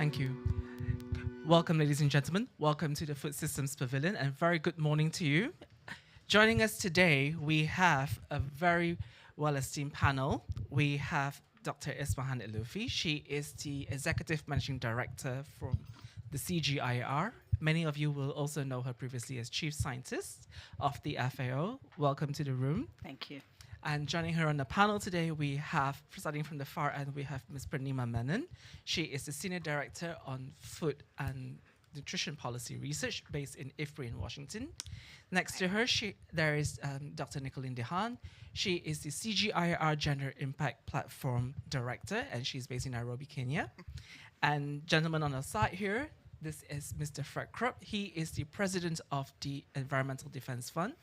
Thank you. Welcome, ladies and gentlemen. Welcome to the Food Systems Pavilion, and very good morning to you. Joining us today, we have a very well-esteemed panel. We have Dr. Ismahan Elufi. She is the Executive Managing Director from the CGIAR. Many of you will also know her previously as Chief Scientist of the FAO. Welcome to the room. Thank you. And joining her on the panel today, we have, starting from the far end, we have Ms. Pranima Menon. She is the Senior Director on Food and Nutrition Policy Research based in IFPRI in Washington. Next to her, there is Dr. Nicolene Dehaan. She is the CGIAR Gender Impact Platform Director, and she's based in Nairobi, Kenya. And gentleman on our side here, this is Mr. Fred Krupp. He is the President of the Environmental Defense Fund.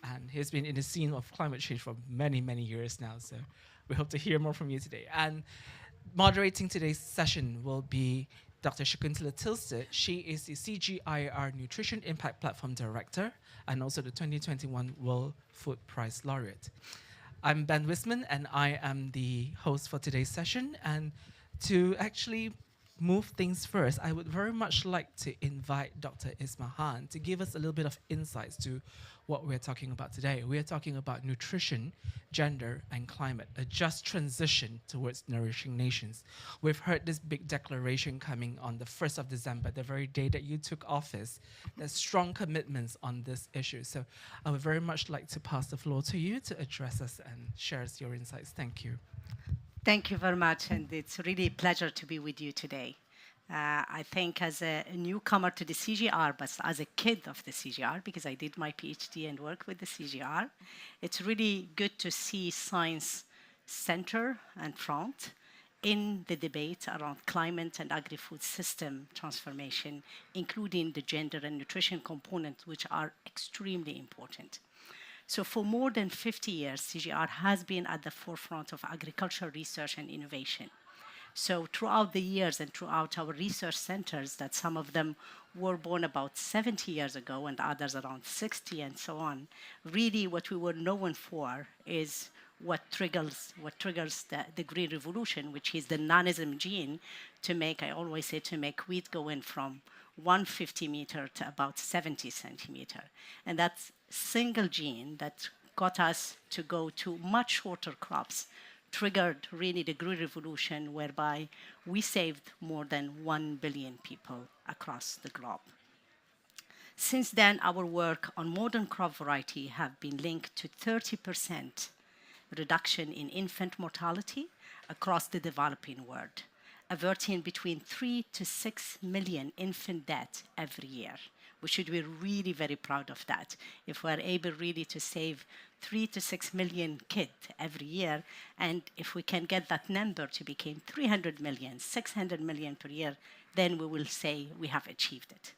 And he's been in the scene of climate change for many, many years now. So we hope to hear more from you today. And moderating today's session will be Dr. Shakuntala Tilstead. She is the CGIAR Nutrition Impact Platform Director and also the 2021 World Food Prize Laureate. I'm Ben Wisman, and I am the host for today's session. And to actually move things first, I would very much like to invite Dr. Ismahan to give us a little bit of insights to what we're talking about today. We're talking about nutrition, gender, and climate, a just transition towards nourishing nations. We've heard this big declaration coming on the 1st of December, the very day that you took office. There's strong commitments on this issue. So I would very much like to pass the floor to you to address us and share us your insights. Thank you. Thank you very much, and it's really a pleasure to be with you today. I think as a newcomer to the CGR, but as a kid of the CGR, because I did my PhD and work with the CGR, it's really good to see science center and front in the debate around climate and agri-food system transformation, including the gender and nutrition components, which are extremely important. So for more than 50 years, CGR has been at the forefront of agricultural research and innovation. So throughout the years and throughout our research centers, that some of them were born about 70 years ago and others around 60 and so on, really what we were known for is what triggers the Green Revolution, which is the nanism gene to make, I always say, to make wheat go in from 150 meter to about 70 centimeter. And that's single gene that got us to go to much shorter crops, triggered really the Green Revolution, whereby we saved more than 1 billion people across the globe. Since then, our work on modern crop variety have been linked to 30% reduction in infant mortality across the developing world, averting between 3 to 6 million infant deaths every year. We should be really very proud of that. If we're able really to save 3 to 6 million kids every year, and if we can get that number to become 300 million, 600 million per year, then we will say we have achieved it.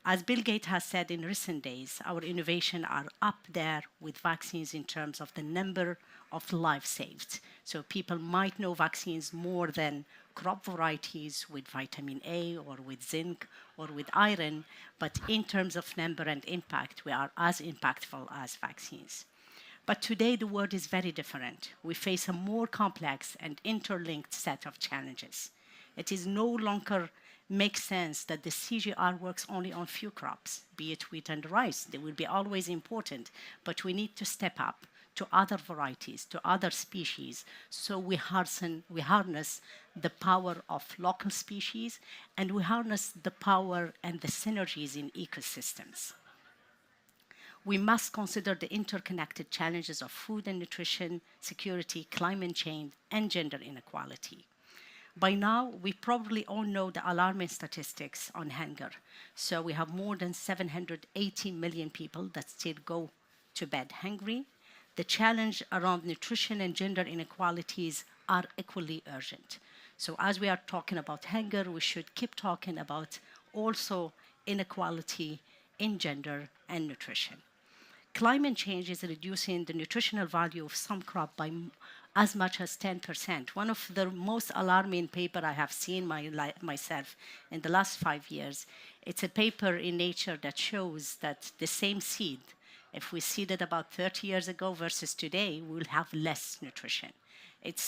As Bill Gates has said in recent days, our innovations are up there with vaccines in terms of the number of lives saved. So people might know vaccines more than crop varieties with vitamin A or with zinc or with iron, but in terms of number and impact, we are as impactful as vaccines. But today, the world is very different. We face a more complex and interlinked set of challenges. It is no longer makes sense that the CGR works only on few crops, be it wheat and rice. They will be always important, but we need to step up to other varieties, to other species, so we harness the power of local species, and we harness the power and the synergies in ecosystems. We must consider the interconnected challenges of food and nutrition, security, climate change, and gender inequality. By now, we probably all know the alarming statistics on hunger. So we have more than 780 million people that still go to bed hungry. The challenge around nutrition and gender inequalities are equally urgent. So as we are talking about hunger, we should keep talking about also inequality in gender and nutrition. Climate change is reducing the nutritional value of some crop by as much as 10%. One of the most alarming paper I have seen myself in the last 5 years, it's a paper in Nature that shows that the same seed, if we seeded about 30 years ago versus today, we will have less nutrition. It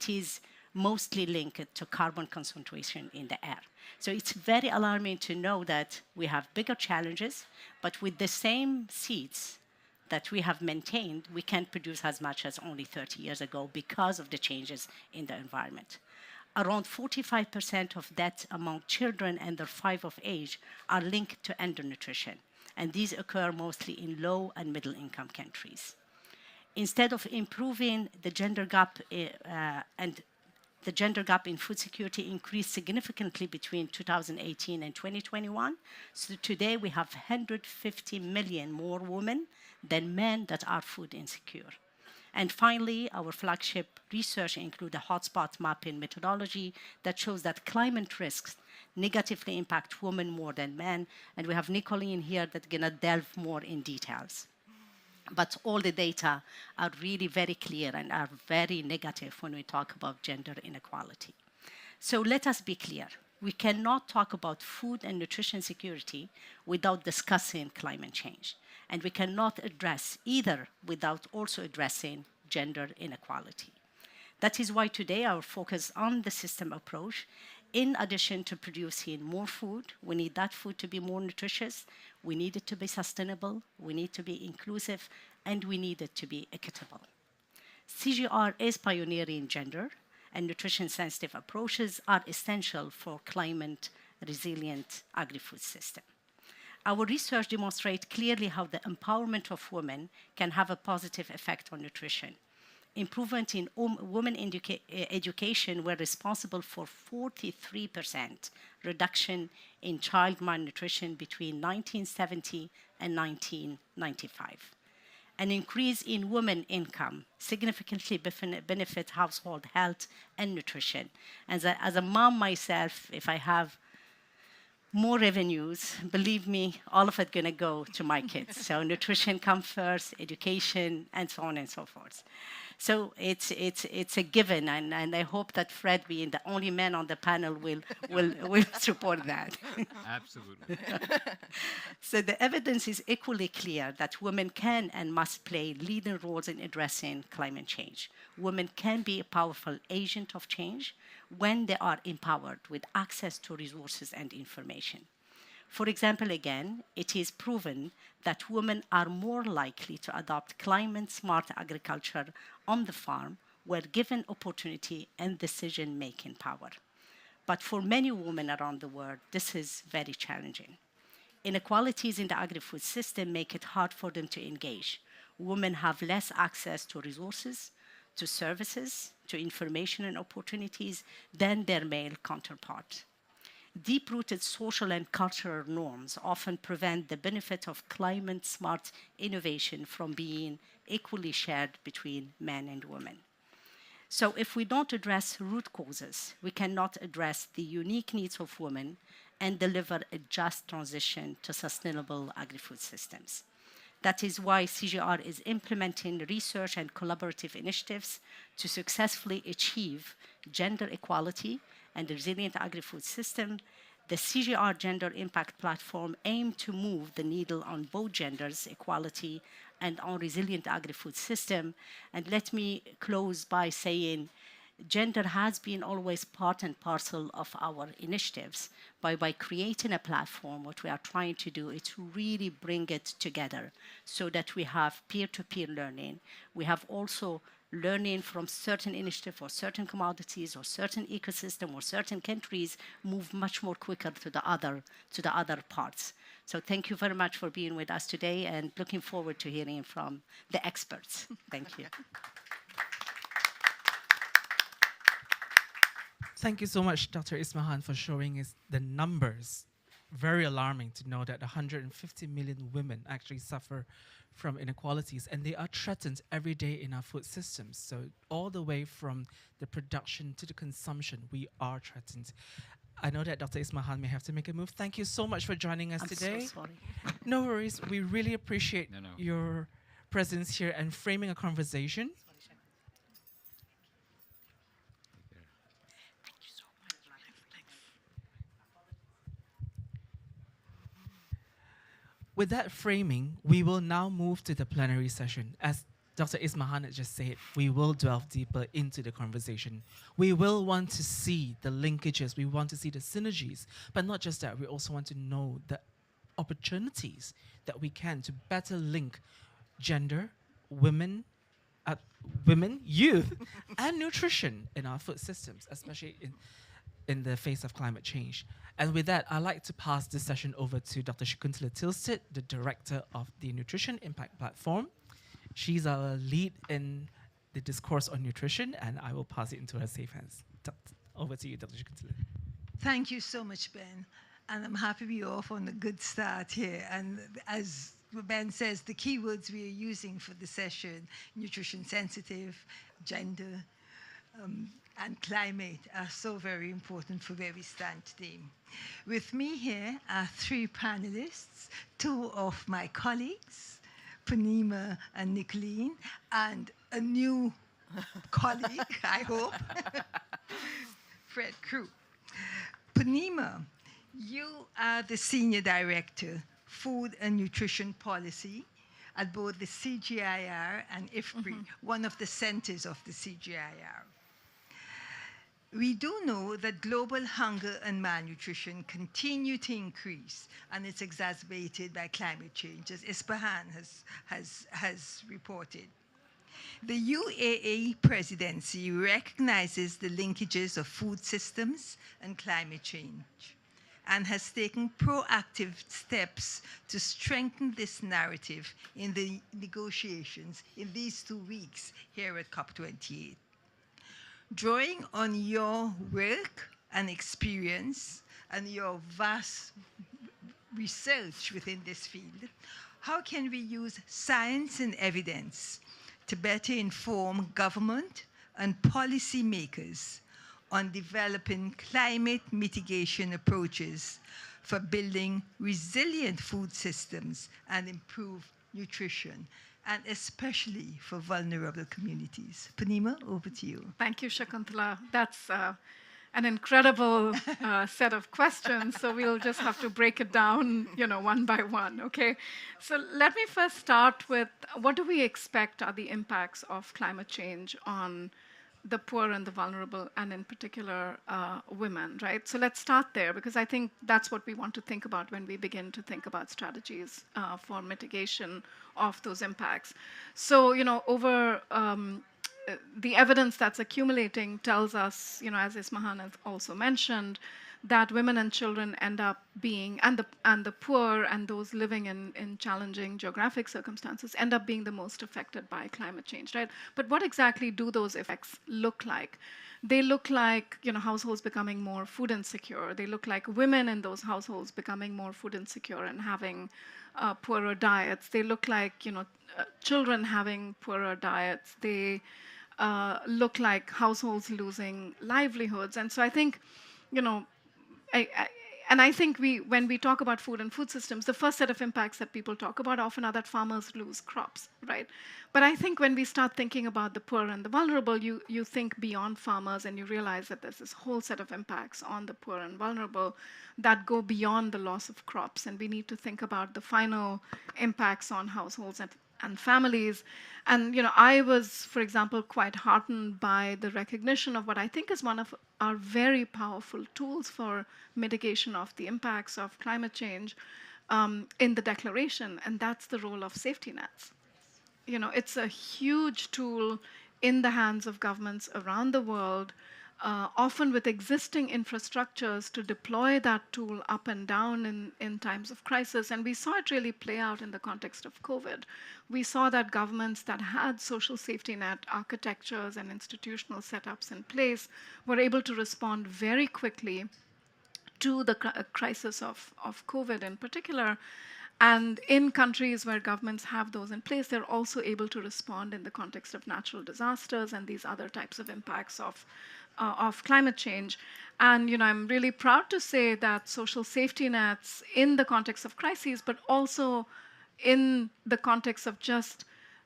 is mostly linked to carbon concentration in the air. So it's very alarming to know that we have bigger challenges, but with the same seeds that we have maintained, we can't produce as much as only 30 years ago because of the changes in the environment. Around 45% of deaths among children under 5 of age are linked to undernutrition, and these occur mostly in low and middle income countries. Instead of improving the gender gap and the gender gap in food security increased significantly between 2018 and 2021. So today we have 150 million more women than men that are food insecure. And finally, our flagship research includes a hotspot mapping methodology that shows that climate risks negatively impact women more than men. And we have Nicolene here that's going to delve more in details. But all the data are really very clear and are very negative when we talk about gender inequality. So let us be clear. We cannot talk about food and nutrition security without discussing climate change. And we cannot address either without also addressing gender inequality. That is why today our focus on the system approach. In addition to producing more food, we need that food to be more nutritious, we need it to be sustainable, we need to be inclusive, and we need it to be equitable. CGR is pioneering gender, and nutrition-sensitive approaches are essential for climate-resilient agri-food system. Our research demonstrates clearly how the empowerment of women can have a positive effect on nutrition. Improvement in women education were responsible for 43% reduction in child malnutrition between 1970 and 1995. An increase in women income significantly benefit household health and nutrition. And as a mom myself, if I have more revenues, believe me, all of it going to go to my kids. So nutrition comes first, education, and so on and so forth. So it's a given, and I hope that Fred, being the only man on the panel, will support that. Absolutely. So the evidence is equally clear that women can and must play leading roles in addressing climate change. Women can be a powerful agent of change when they are empowered with access to resources and information. For example, again, it is proven that women are more likely to adopt climate-smart agriculture on the farm where given opportunity and decision-making power. But for many women around the world, this is very challenging. Inequalities in the agri-food system make it hard for them to engage. Women have less access to resources, to services, to information and opportunities than their male counterpart. Deep-rooted social and cultural norms often prevent the benefit of climate-smart innovation from being equally shared between men and women. So if we don't address root causes, we cannot address the unique needs of women and deliver a just transition to sustainable agri-food systems. That is why CGR is implementing research and collaborative initiatives to successfully achieve gender equality and a resilient agri-food system. The CGR Gender Impact Platform aims to move the needle on both genders, equality, and on resilient agri-food system. And let me close by saying gender has been always part and parcel of our initiatives. By creating a platform, what we are trying to do is to really bring it together so that we have peer-to-peer learning. We have also learning from certain initiatives or certain commodities or certain ecosystem or certain countries move much more quicker to the other parts. So thank you very much for being with us today and looking forward to hearing from the experts. Thank you. Thank you so much, Dr. Ismahan, for showing us the numbers. Very alarming to know that 150 million women actually suffer from inequalities, and they are threatened every day in our food systems. So all the way from the production to the consumption, we are threatened. I know that Dr. Ismahan may have to make a move. Thank you so much for joining us today. I'm so sorry. No worries. We really appreciate No. your presence here and framing a conversation. With that framing, we will now move to the plenary session. As Dr. Ismahan had just said, we will delve deeper into the conversation. We will want to see the linkages, we want to see the synergies, but not just that, we also want to know the opportunities that we can to better link gender, women, youth, and nutrition in our food systems, especially in the face of climate change. And with that, I'd like to pass this session over to Dr. Shakuntala Tilstead, the director of the Nutrition Impact Platform. She's our lead in the discourse on nutrition, and I will pass it into her safe hands. Over to you, Dr. Shakuntala. Thank you so much, Ben. And I'm happy we're off on a good start here. And as Ben says, the keywords we are using for the session, nutrition sensitive, gender, and climate, are so very important for where we stand today. With me here are three panelists, two of my colleagues, Panima and Nicolene, and a new colleague, I hope, Fred Crew. Panima, you are the Senior Director, Food and Nutrition Policy at both the CGIAR and IFPRI, one of the centers of the CGIAR. We do know that global hunger and malnutrition continue to increase, and it's exacerbated by climate change, as Ispahan has reported. The UAE presidency recognizes the linkages of food systems and climate change, and has taken proactive steps to strengthen this narrative in the negotiations in these 2 weeks here at COP28. Drawing on your work and experience and your vast research within this field, how can we use science and evidence to better inform government and policymakers on developing climate mitigation approaches for building resilient food systems and improved nutrition, and especially for vulnerable communities? Panima, over to you. Thank you, Shakuntala. That's an incredible set of questions, so we'll just have to break it down, one by one, okay? So let me first start with, what do we expect are the impacts of climate change on the poor and the vulnerable, and in particular, women, right? So let's start there, because I think that's what we want to think about when we begin to think about strategies for mitigation of those impacts. So, over the evidence that's accumulating tells us, as Ismahan has also mentioned, that women and children end up being, and the poor and those living in challenging geographic circumstances end up being the most affected by climate change, right? But what exactly do those effects look like? They look like, households becoming more food insecure. They look like women in those households becoming more food insecure and having poorer diets. They look like, children having poorer diets. They look like households losing livelihoods. And so I think, I think when we talk about food and food systems, the first set of impacts that people talk about often are that farmers lose crops, right? But I think when we start thinking about the poor and the vulnerable, you think beyond farmers, and you realize that there's this whole set of impacts on the poor and vulnerable that go beyond the loss of crops. And we need to think about the final impacts on households and families. And I was, for example, quite heartened by the recognition of what I think is one of our very powerful tools for mitigation of the impacts of climate change in the declaration, and that's the role of safety nets. It's a huge tool in the hands of governments around the world, often with existing infrastructures to deploy that tool up and down in times of crisis. And we saw it really play out in the context of COVID. We saw that governments that had social safety net architectures and institutional setups in place were able to respond very quickly to the crisis of COVID in particular. And in countries where governments have those in place, they're also able to respond in the context of natural disasters and these other types of impacts of climate change. And I'm really proud to say that social safety nets in the context of crises, but also in the context of just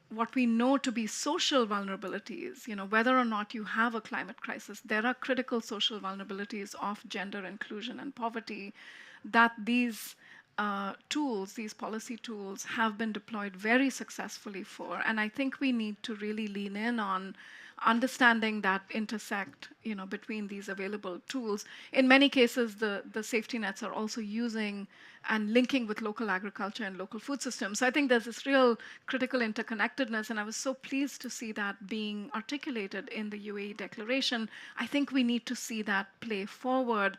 what we know to be social vulnerabilities, whether or not you have a climate crisis, there are critical social vulnerabilities of gender inclusion and poverty that these tools, these policy tools, have been deployed very successfully for. And I think we need to really lean in on understanding that intersect, between these available tools. In many cases, the safety nets are also using and linking with local agriculture and local food systems. So I think there's this real critical interconnectedness, and I was so pleased to see that being articulated in the UAE declaration. I think we need to see that play forward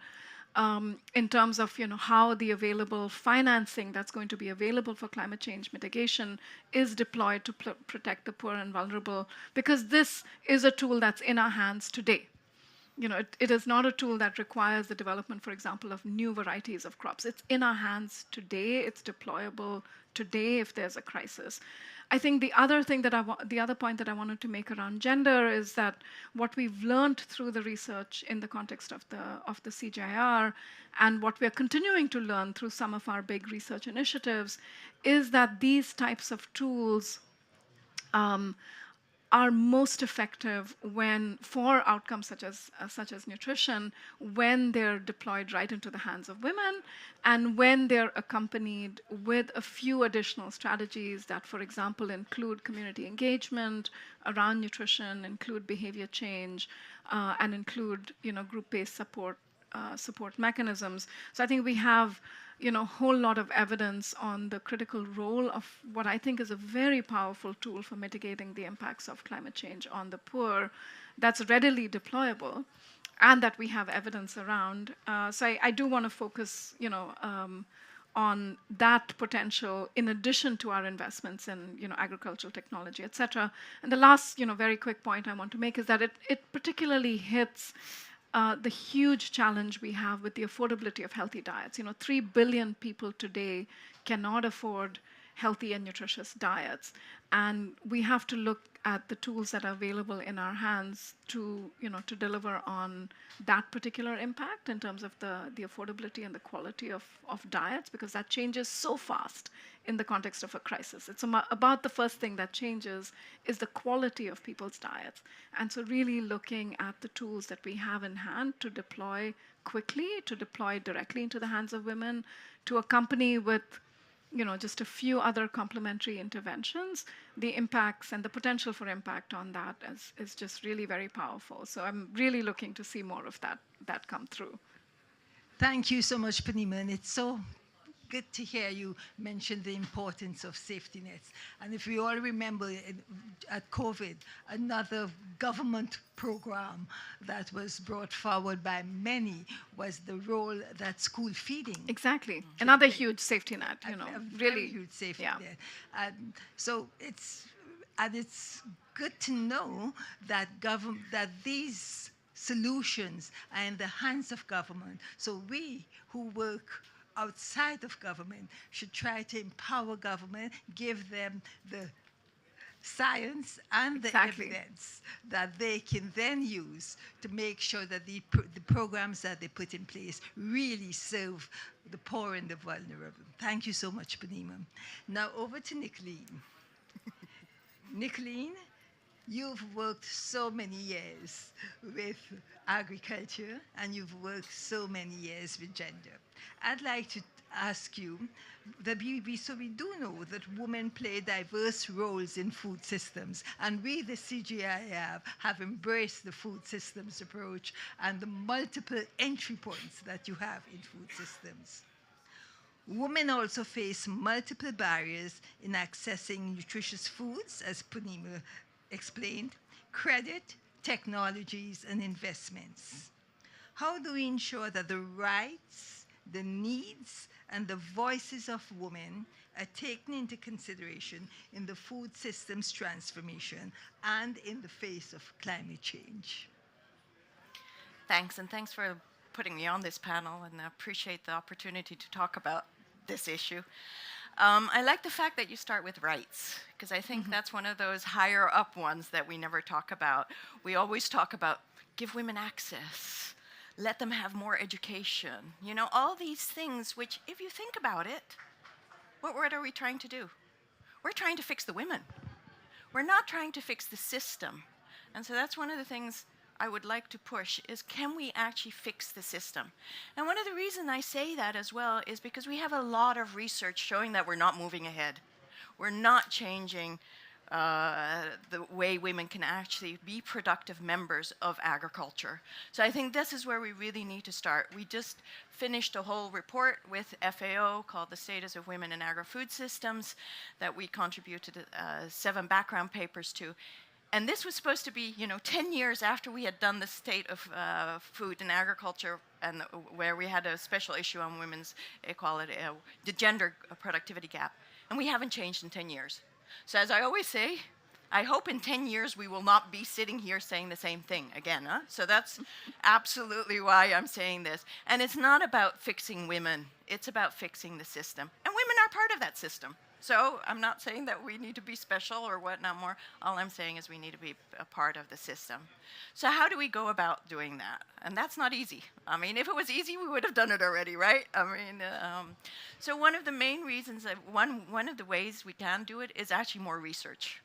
in terms of how the available financing that's going to be available for climate change mitigation is deployed to protect the poor and vulnerable, because this is a tool that's in our hands today. It is not a tool that requires the development, for example, of new varieties of crops. It's in our hands today. It's deployable today if there's a crisis. I think the other point that I wanted to make around gender is that what we've learned through the research in the context of the CGIAR, and what we're continuing to learn through some of our big research initiatives, is that these types of tools are most effective for outcomes such as nutrition, when they're deployed right into the hands of women, and when they're accompanied with a few additional strategies that, for example, include community engagement around nutrition, include behavior change, and include group-based support mechanisms. So I think we have a whole lot of evidence on the critical role of what I think is a very powerful tool for mitigating the impacts of climate change on the poor, that's readily deployable, and that we have evidence around. So I do want to focus, on that potential in addition to our investments in, agricultural technology, et cetera. And the last, very quick point I want to make is that it particularly hits the huge challenge we have with the affordability of healthy diets. 3 billion people today cannot afford healthy and nutritious diets. And we have to look at the tools that are available in our hands to deliver on that particular impact in terms of the affordability and the quality of diets, because that changes so fast in the context of a crisis. It's about the first thing that changes is the quality of people's diets. And so really looking at the tools that we have in hand to deploy quickly, to deploy directly into the hands of women, to accompany with just a few other complementary interventions, the impacts and the potential for impact on that is just really very powerful. So I'm really looking to see more of that come through. Thank you so much, Panima. And it's so good to hear you mention the importance of safety nets. And if we all remember at COVID, another government program that was brought forward by many was the role that school feeding. Exactly. Another huge safety net, a really. Very huge safety net. So it's good to know that that these solutions are in the hands of government. So we who work outside of government should try to empower government, give them the science and the evidence that they can then use to make sure that the programs that they put in place really serve the poor and the vulnerable. Thank you so much, Panima. Now over to Nicolene. Nicolene, you've worked so many years with agriculture, and you've worked so many years with gender. I'd like to ask you that we do know that women play diverse roles in food systems, and we, the CGIAR, have embraced the food systems approach and the multiple entry points that you have in food systems. Women also face multiple barriers in accessing nutritious foods, as Punima explained: credit, technologies, and investments. How do we ensure that the rights, the needs, and the voices of women are taken into consideration in the food systems transformation and in the face of climate change? Thanks, and thanks for putting me on this panel, and I appreciate the opportunity to talk about this issue. I like the fact that you start with rights, because I think that's one of those higher up ones that we never talk about. We always talk about give women access, let them have more education, all these things, which if you think about it, what are we trying to do? We're trying to fix the women. We're not trying to fix the system. And so that's one of the things I would like to push is, can we actually fix the system? And one of the reasons I say that as well is because we have a lot of research showing that we're not moving ahead. We're not changing the way women can actually be productive members of agriculture. So I think this is where we really need to start. We just finished a whole report with FAO called The Status of Women in Agri-Food Systems that we contributed 7 background papers to. And this was supposed to be, 10 years after we had done the state of food and agriculture, and where we had a special issue on women's equality, the gender productivity gap. And we haven't changed in 10 years. So as I always say, I hope in 10 years we will not be sitting here saying the same thing again. Huh? So that's absolutely why I'm saying this. And it's not about fixing women. It's about fixing the system. And women are part of that system. So I'm not saying that we need to be special or whatnot more. All I'm saying is we need to be a part of the system. So how do we go about doing that? And that's not easy. I mean, if it was easy, we would have done it already, right? I mean, so one of the main reasons, that one of the ways we can do it is actually more research.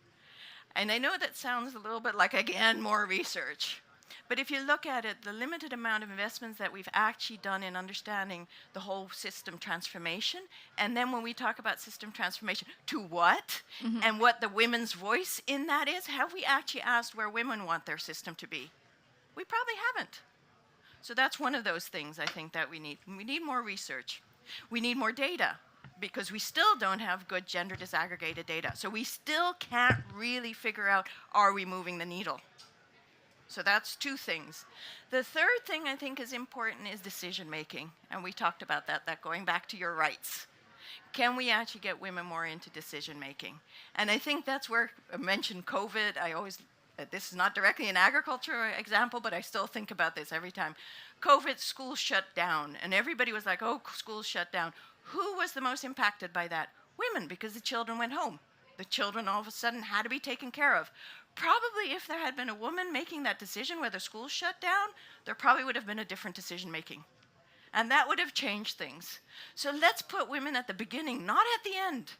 And I know that sounds a little bit like, again, more research. But if you look at it, the limited amount of investments that we've actually done in understanding the whole system transformation, and then when we talk about system transformation, to what? Mm-hmm. And what the women's voice in that is, have we actually asked where women want their system to be? We probably haven't. So that's one of those things I think that we need. We need more research. We need more data, because we still don't have good gender disaggregated data. So we still can't really figure out, are we moving the needle? So that's 2 things. The third thing I think is important is decision making. And we talked about that going back to your rights. Can we actually get women more into decision making? And I think that's where I mentioned COVID. This is not directly an agriculture example, but I still think about this every time. COVID, schools shut down, and everybody was like, oh, schools shut down. Who was the most impacted by that? Women, because the children went home. The children all of a sudden had to be taken care of. Probably if there had been a woman making that decision whether schools shut down, there probably would have been a different decision making. And that would have changed things. So let's put women at the beginning, not at the end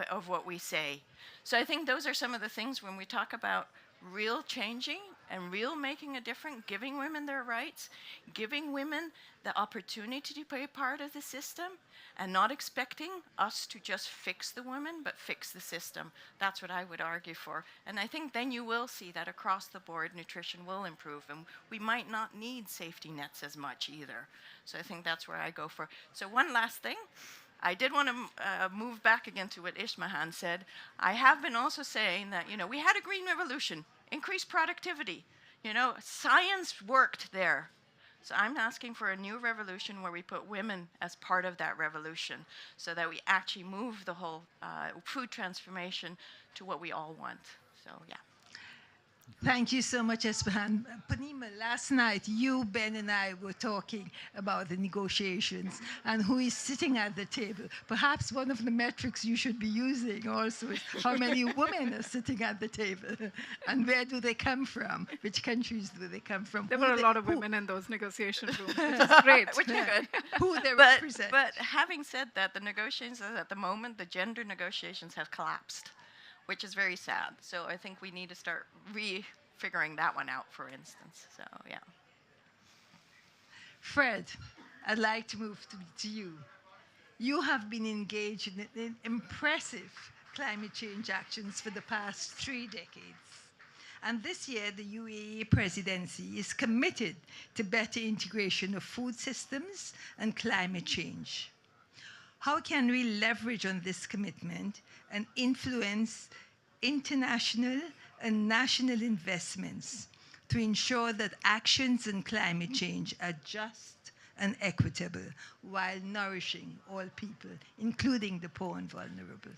of what we say. So I think those are some of the things when we talk about real changing and real making a difference, giving women their rights, giving women the opportunity to be part of the system, and not expecting us to just fix the women, but fix the system. That's what I would argue for. And I think then you will see that across the board, nutrition will improve, and we might not need safety nets as much either. So I think that's where I go for. So one last thing. I did want to move back again to what Ismahan said. I have been also saying that, we had a green revolution, increased productivity. Science worked there. So I'm asking for a new revolution where we put women as part of that revolution so that we actually move the whole food transformation to what we all want. So, yeah. Thank you so much, Espahan. Panima, last night you, Ben, and I were talking about the negotiations and who is sitting at the table. Perhaps one of the metrics you should be using also is how many women are sitting at the table and where do they come from? Which countries do they come from? There were a lot of women in those negotiation rooms, which is great. Which is good. Who they represent. But having said that, the negotiations at the moment, the gender negotiations have collapsed, which is very sad. So I think we need to start figuring that one out, for instance. So, yeah. Fred, I'd like to move to you. You have been engaged in impressive climate change actions for the past 3 decades. And this year, the UAE presidency is committed to better integration of food systems and climate change. How can we leverage on this commitment and influence international and national investments to ensure that actions in climate change are just and equitable while nourishing all people, including the poor and vulnerable?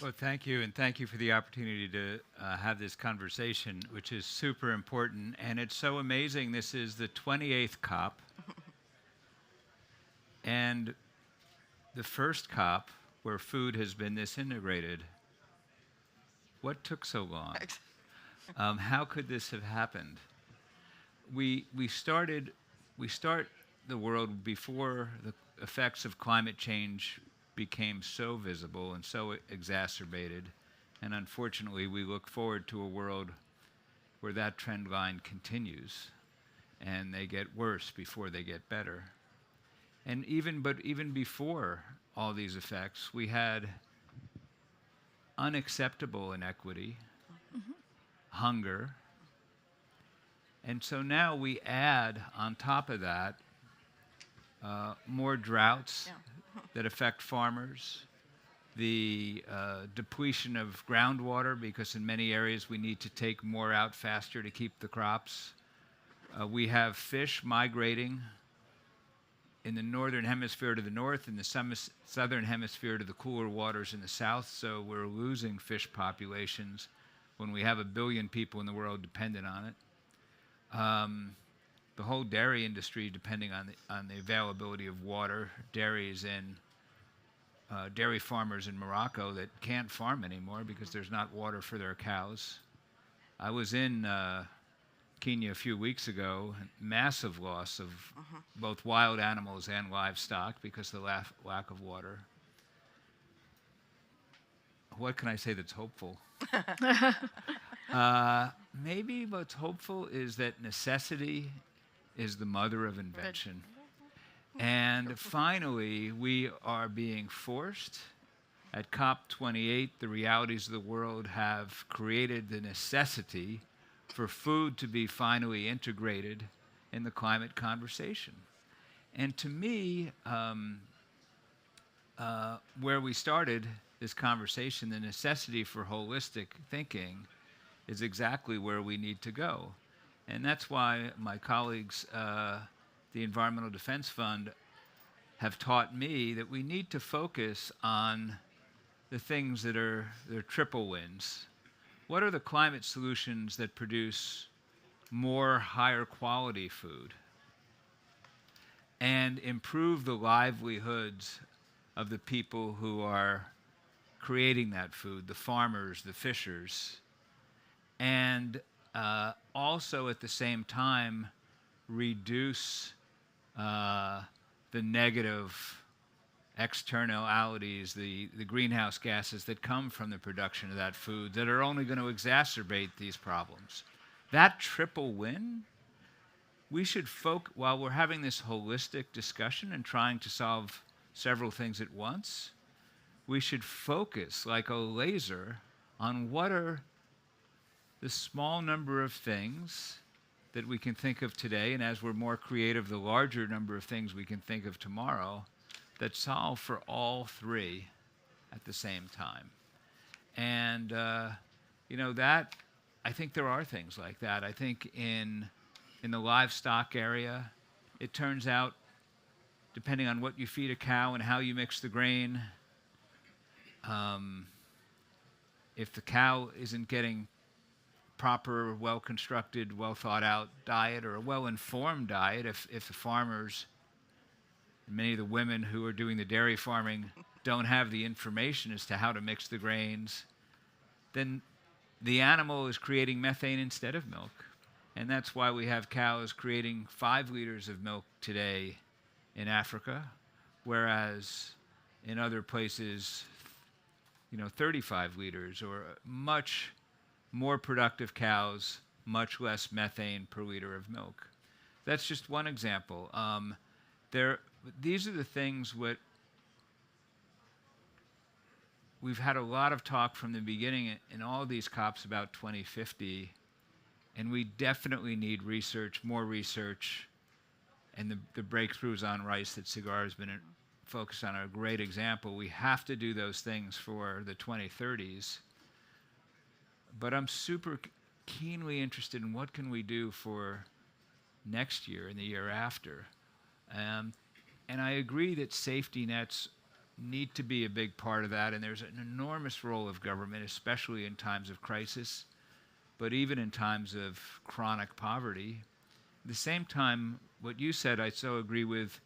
Well, thank you, and thank you for the opportunity to have this conversation, which is super important. And it's so amazing. This is the 28th COP, and the first COP where food has been this integrated. What took so long? How could this have happened? We start the world before the effects of climate change became so visible and so exacerbated. And unfortunately, we look forward to a world where that trend line continues and they get worse before they get better. And even before all these effects, we had unacceptable inequity, hunger, and so now we add on top of that more droughts that affect farmers, the depletion of groundwater, because in many areas we need to take more out faster to keep the crops. We have fish migrating in the northern hemisphere to the north, in the southern hemisphere to the cooler waters in the south, so we're losing fish populations when we have 1 billion people in the world dependent on it. The whole dairy industry, depending on the availability of water, dairy farmers in Morocco that can't farm anymore because there's not water for their cows. I was in Kenya a few weeks ago, massive loss of both wild animals and livestock because of the lack of water. What can I say that's hopeful? Maybe what's hopeful is that necessity is the mother of invention. And finally, we are being forced. At COP28, the realities of the world have created the necessity for food to be finally integrated in the climate conversation. And to me, where we started this conversation, the necessity for holistic thinking is exactly where we need to go. And that's why my colleagues, the Environmental Defense Fund, have taught me that we need to focus on the things that are triple wins. What are the climate solutions that produce more higher quality food and improve the livelihoods of the people who are creating that food, the farmers, the fishers, and also at the same time reduce the negative externalities, the greenhouse gases that come from the production of that food that are only going to exacerbate these problems. That triple win, we should while we're having this holistic discussion and trying to solve several things at once, we should focus like a laser on what are the small number of things that we can think of today, and as we're more creative, the larger number of things we can think of tomorrow that solve for all three at the same time. And, that, I think there are things like that. I think in the livestock area, it turns out, depending on what you feed a cow and how you mix the grain, if the cow isn't getting proper, well-constructed, well-thought-out diet or a well-informed diet, if the farmers, many of the women who are doing the dairy farming don't have the information as to how to mix the grains, then the animal is creating methane instead of milk. And that's why we have cows creating 5 liters of milk today in Africa, whereas in other places, 35 liters, or much more productive cows, much less methane per liter of milk. That's just one example. These are the things we've had a lot of talk from the beginning in all these COPs about 2050, and we definitely need research, more research, and the breakthroughs on rice that Sagar has been focused on are a great example. We have to do those things for the 2030s. But I'm super keenly interested in what can we do for next year and the year after. And I agree that safety nets need to be a big part of that, and there's an enormous role of government, especially in times of crisis, but even in times of chronic poverty. At the same time, what you said, I so agree with.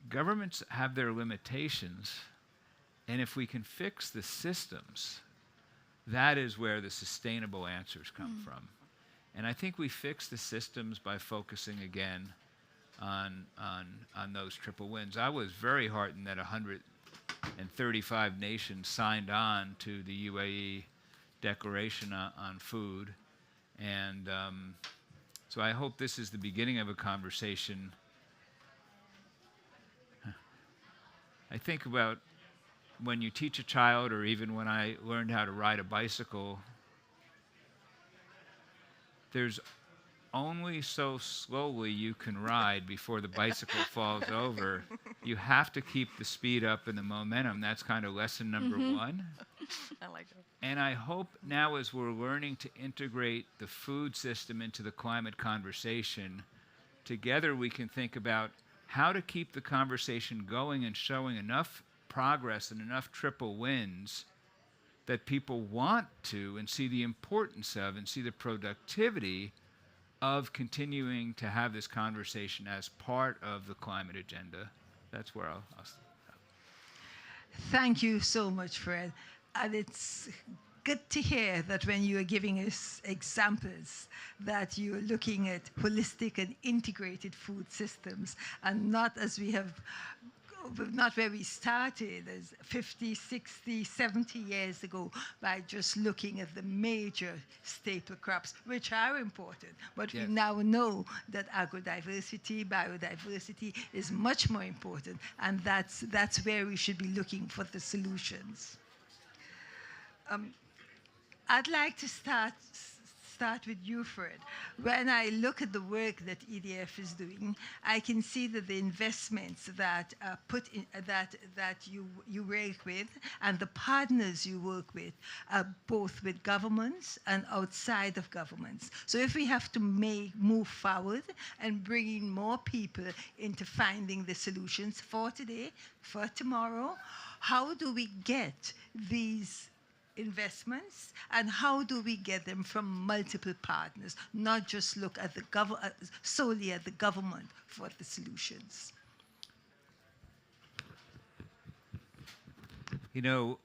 Governments have their limitations, and if we can fix the systems, that is where the sustainable answers come from. And I think we fix the systems by focusing again on those triple wins. I was very heartened that 135 nations signed on to the UAE declaration on food. And so I hope this is the beginning of a conversation. I think about when you teach a child, or even when I learned how to ride a bicycle, there's only so slowly you can ride before the bicycle falls over. You have to keep the speed up and the momentum. That's kind of lesson number one. I like it. And I hope now, as we're learning to integrate the food system into the climate conversation, together we can think about how to keep the conversation going and showing enough progress and enough triple wins that people want to and see the importance of and see the productivity of continuing to have this conversation as part of the climate agenda. That's where I'll Thank you so much, Fred. And it's good to hear that when you are giving us examples, that you're looking at holistic and integrated food systems, and not as we have, not where we started as 50, 60, 70 years ago by just looking at the major staple crops, which are important. But Yes. we now know that agrodiversity, biodiversity is much more important, and that's where we should be looking for the solutions. I'd like to start with you, Fred. When I look at the work that EDF is doing, I can see that the investments that are put in, that you work with and the partners you work with are both with governments and outside of governments. So if we have to move forward and bring in more people into finding the solutions for today, for tomorrow, how do we get these investments, and how do we get them from multiple partners, not just look at the solely at the government for the solutions? You know,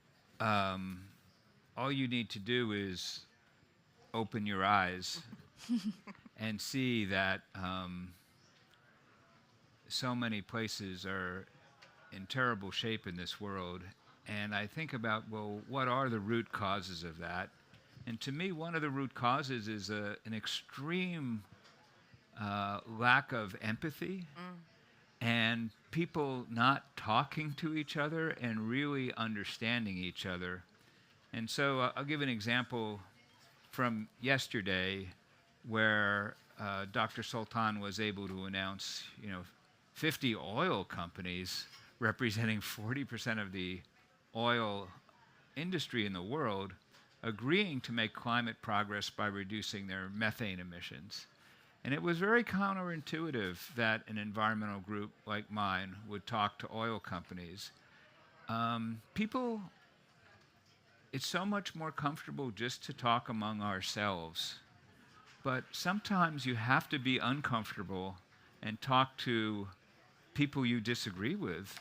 all you need to do is open your eyes and see that so many places are in terrible shape in this world. And I think about, well, what are the root causes of that? And to me, one of the root causes is an extreme lack of empathy and people not talking to each other and really understanding each other. And so I'll give an example from yesterday where Dr. Sultan was able to announce, 50 oil companies representing 40% of the oil industry in the world agreeing to make climate progress by reducing their methane emissions. And it was very counterintuitive that an environmental group like mine would talk to oil companies. It's so much more comfortable just to talk among ourselves. But sometimes you have to be uncomfortable and talk to people you disagree with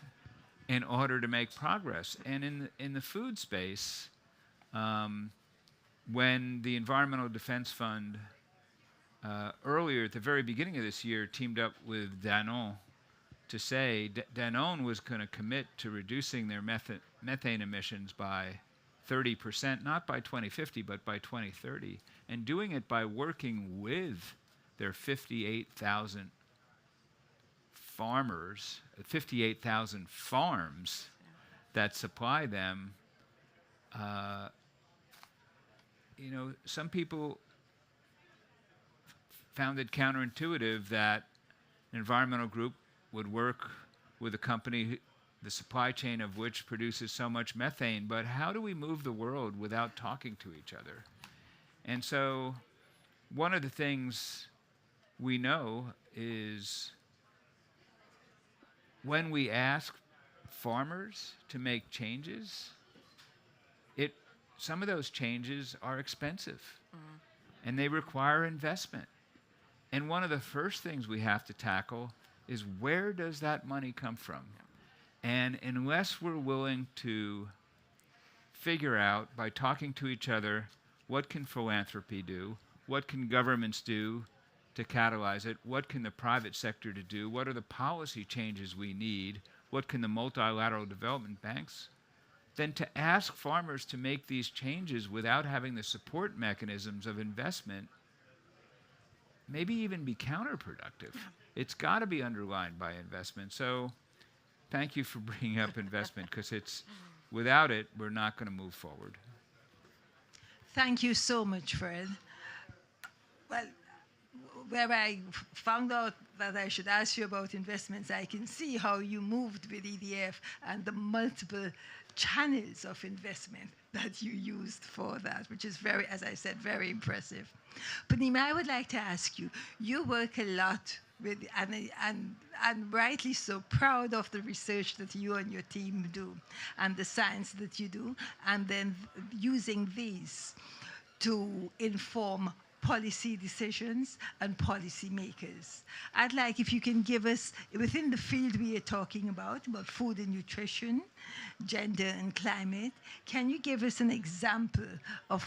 in order to make progress. And in the food space, when the Environmental Defense Fund earlier at the very beginning of this year teamed up with Danone to say Danone was going to commit to reducing their methane emissions by 30%, not by 2050, but by 2030, and doing it by working with their 58,000 farmers, 58,000 farms that supply them. Some people found it counterintuitive that an environmental group would work with a company, the supply chain of which produces so much methane, but how do we move the world without talking to each other? And so one of the things we know is when we ask farmers to make changes, some of those changes are expensive and they require investment. And one of the first things we have to tackle is, where does that money come from? And unless we're willing to figure out by talking to each other, what can philanthropy do? What can governments do to catalyze it? What can the private sector do? What are the policy changes we need? What can the multilateral development banks then to ask farmers to make these changes without having the support mechanisms of investment maybe even be counterproductive. It's got to be underlined by investment. So thank you for bringing up investment, because it's without it, we're not going to move forward. Thank you so much, Fred. Well, where I found out that I should ask you about investments, I can see how you moved with EDF and the multiple channels of investment that you used for that, which is very, as I said, very impressive. But Nima, I would like to ask you, you work a lot with, and rightly so, proud of the research that you and your team do and the science that you do, and then using these to inform policy decisions and policy makers. I'd like if you can give us, within the field we are talking about food and nutrition, gender and climate, can you give us an example of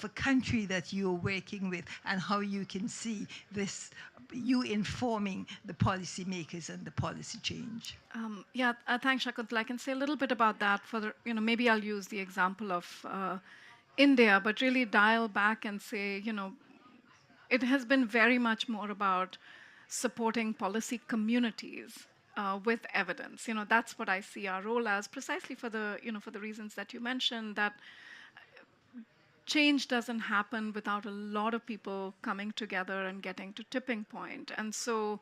a country that you're working with and how you can see this, you informing the policy makers and the policy change? Thanks, Shakuntala. I can say a little bit about that. Maybe I'll use the example of India, but really dial back and say, it has been very much more about supporting policy communities with evidence. That's what I see our role as, precisely for the reasons that you mentioned, that change doesn't happen without a lot of people coming together and getting to tipping point. And so,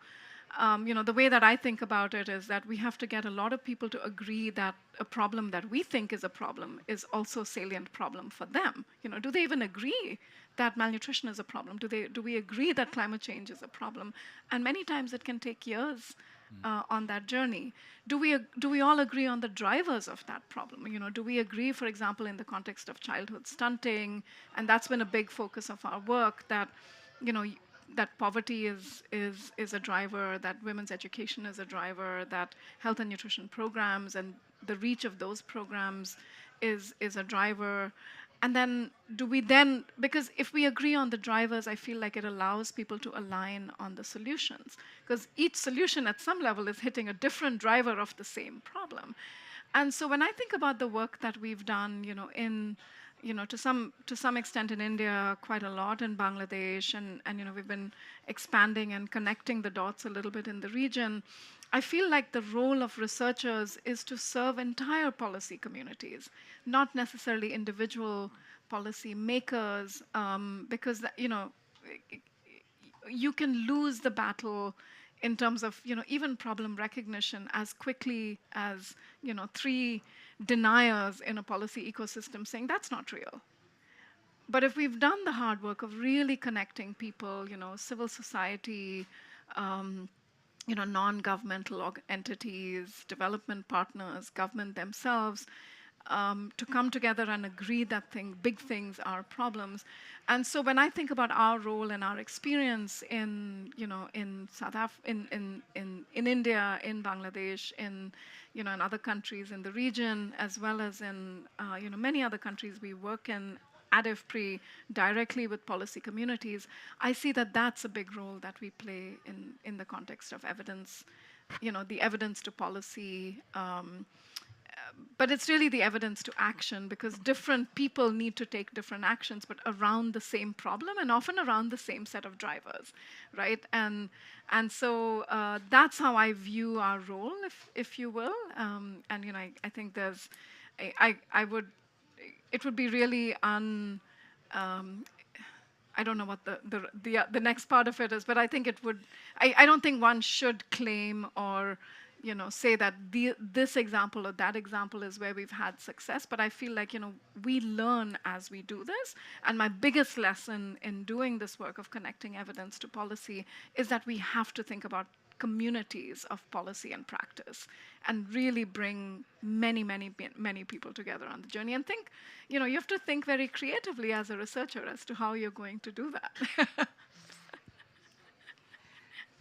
the way that I think about it is that we have to get a lot of people to agree that a problem that we think is a problem is also a salient problem for them. Do they even agree that malnutrition is a problem? Do we agree that climate change is a problem? And many times it can take years on that journey. Do we all agree on the drivers of that problem? Do we agree, for example, in the context of childhood stunting, and that's been a big focus of our work, that that poverty is a driver, that women's education is a driver, that health and nutrition programs and the reach of those programs is a driver. And then because if we agree on the drivers, I feel like it allows people to align on the solutions, because each solution at some level is hitting a different driver of the same problem. And so when I think about the work that we've done, to some extent in India, quite a lot in Bangladesh, and we've been expanding and connecting the dots a little bit in the region. I feel like the role of researchers is to serve entire policy communities, not necessarily individual policy makers, because you can lose the battle in terms of even problem recognition as quickly as 3 deniers in a policy ecosystem saying that's not real. But if we've done the hard work of really connecting people, civil society, non-governmental entities, development partners, government themselves, to come together and agree that big things are problems. And so when I think about our role and our experience in India, in Bangladesh, in other countries in the region, as well as in many other countries we work in at IFPRI directly with policy communities, I see that that's a big role that we play in the context of evidence, the evidence to policy. But it's really the evidence to action, because different people need to take different actions, but around the same problem and often around the same set of drivers, right? And so that's how I view our role, if you will. I think it would be really I don't know what the next part of it is, but I think it would. I don't think one should claim or say that this example or that example is where we've had success. But I feel like we learn as we do this. And my biggest lesson in doing this work of connecting evidence to policy is that we have to think about communities of policy and practice and really bring many people together on the journey, and think, you have to think very creatively as a researcher as to how you're going to do that.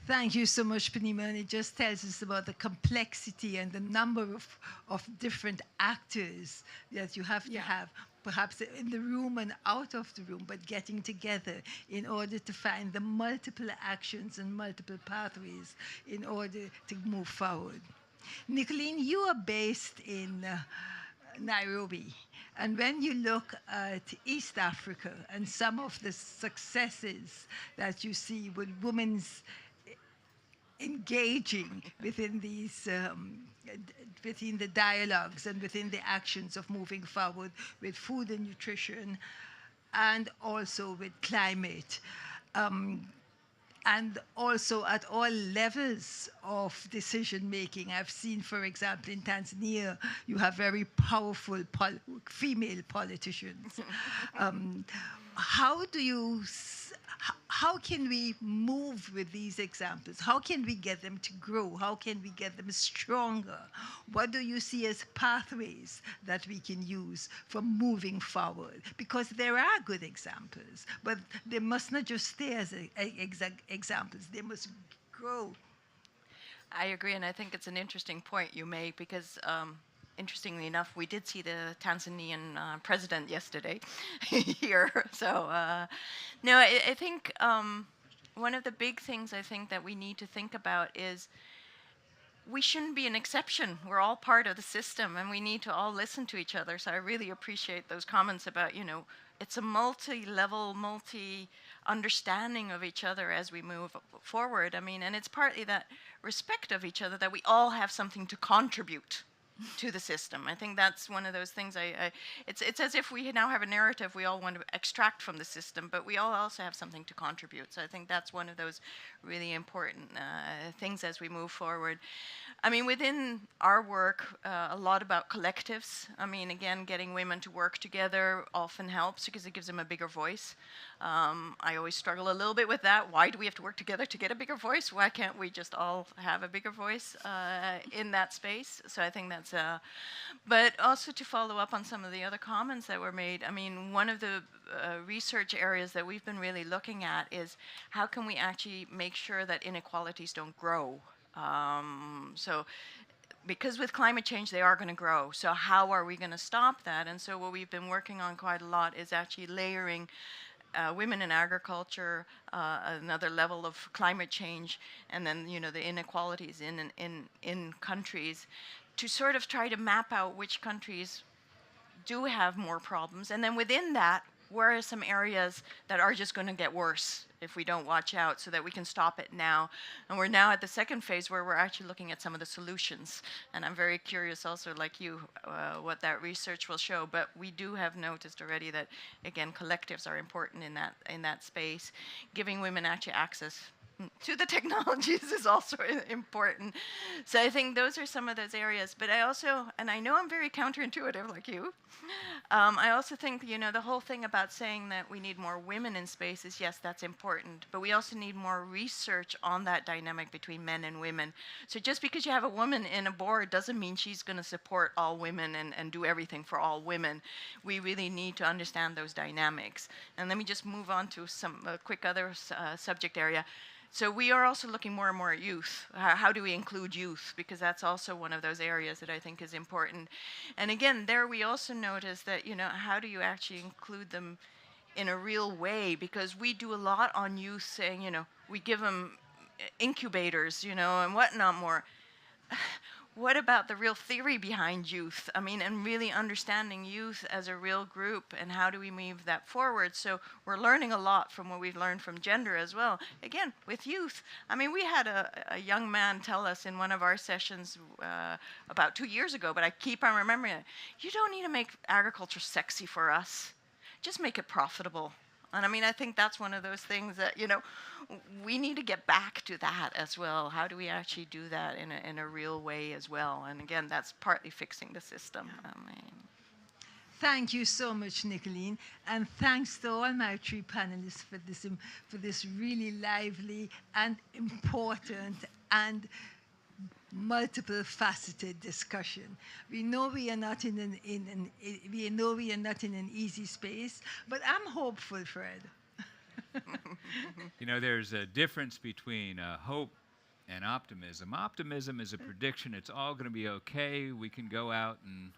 Thank you so much, Panima. And it just tells us about the complexity and the number of different actors that you have to have, perhaps in the room and out of the room, but getting together in order to find the multiple actions and multiple pathways in order to move forward. Nicolene, you are based in Nairobi. And when you look at East Africa and some of the successes that you see with women's engaging within these within the dialogues and within the actions of moving forward with food and nutrition and also with climate. And also at all levels of decision making. I've seen, for example, in Tanzania, you have very powerful female politicians. How do you how can we move with these examples? How can we get them to grow? How can we get them stronger? What do you see as pathways that we can use for moving forward? Because there are good examples, but they must not just stay as examples. They must grow. I agree, and I think it's an interesting point you make because interestingly enough, we did see the Tanzanian president yesterday here. So, no, I think one of the big things I think that we need to think about is we shouldn't be an exception. We're all part of the system, and we need to all listen to each other. So I really appreciate those comments about, you know, it's a multi-level, multi-understanding of each other as we move forward. I mean, and it's partly that respect of each other that we all have something to contribute to the system. I think that's one of those things. It's as if we now have a narrative we all want to extract from the system, but we all also have something to contribute. So I think that's one of those really important things as we move forward. I mean, within our work, a lot about collectives. I mean, again, getting women to work together often helps because it gives them a bigger voice. I always struggle a little bit with that. Why do we have to work together to get a bigger voice? Why can't we just all have a bigger voice in that space? So I think that's but also to follow up on some of the other comments that were made. I mean, one of the research areas that we've been really looking at is how can we actually make sure that inequalities don't grow? So because with climate change, they are going to grow. So how are we going to stop that? And so what we've been working on quite a lot is actually layering women in agriculture, another level of climate change, and then, you know, the inequalities in countries to sort of try to map out which countries do have more problems. And then within that, where are some areas that are just going to get worse if we don't watch out, so that we can stop it now. And we're now at the second phase where we're actually looking at some of the solutions. And I'm very curious also, like you, what that research will show. But we do have noticed already that, again, collectives are important in that space. Giving women actually access to the technologies is also important. So I think those are some of those areas. But I also, and I know I'm very counterintuitive like you, I also think, you know, the whole thing about saying that we need more women in spaces, yes, that's important. But we also need more research on that dynamic between men and women. So just because you have a woman in a board doesn't mean she's going to support all women and do everything for all women. We really need to understand those dynamics. And let me just move on to some quick other subject area. So we are also looking more and more at youth. How do we include youth? Because that's also one of those areas that I think is important. And again, there we also notice that, you know, how do you actually include them in a real way? Because we do a lot on youth saying, you know, we give them incubators, you know, and whatnot more. What about the real theory behind youth? I mean, and really understanding youth as a real group, and how do we move that forward? So we're learning a lot from what we've learned from gender as well. Again, with youth, I mean, we had a young man tell us in one of our sessions about 2 years ago, but I keep on remembering it. You don't need to make agriculture sexy for us. Just make it profitable. And I mean, I think that's one of those things that, you know, we need to get back to that as well. How do we actually do that in a real way as well? And again, that's partly fixing the system. Thank you so much, Nicolene, and thanks to all my three panelists for this really lively and important and multiple faceted discussion. We know we are not in an easy space, but I'm hopeful, Fred. You know, there's a difference between hope and optimism. Optimism is a prediction. It's all going to be okay. We can go out and,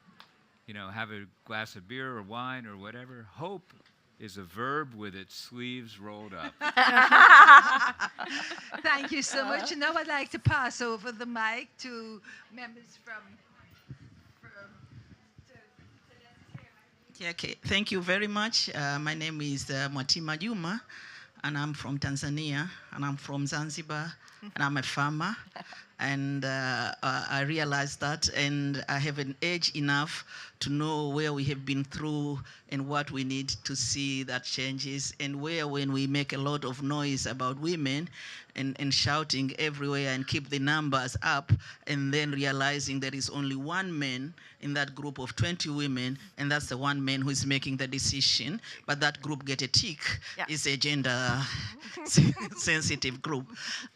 you know, have a glass of beer or wine or whatever. Hope is a verb with its sleeves rolled up. Thank you so much. And now I'd like to pass over the mic to members from Yeah, okay. Thank you very much. My name is Mwatima Juma, and I'm from Tanzania, and I'm from Zanzibar, and I'm a farmer. And I realized that, and I have an age enough to know where we have been through and what we need to see that changes, and where when we make a lot of noise about women and shouting everywhere and keep the numbers up, and then realizing there is only one man in that group of 20 women, and that's the one man who is making the decision, but that group get a tick, is a gender sensitive group.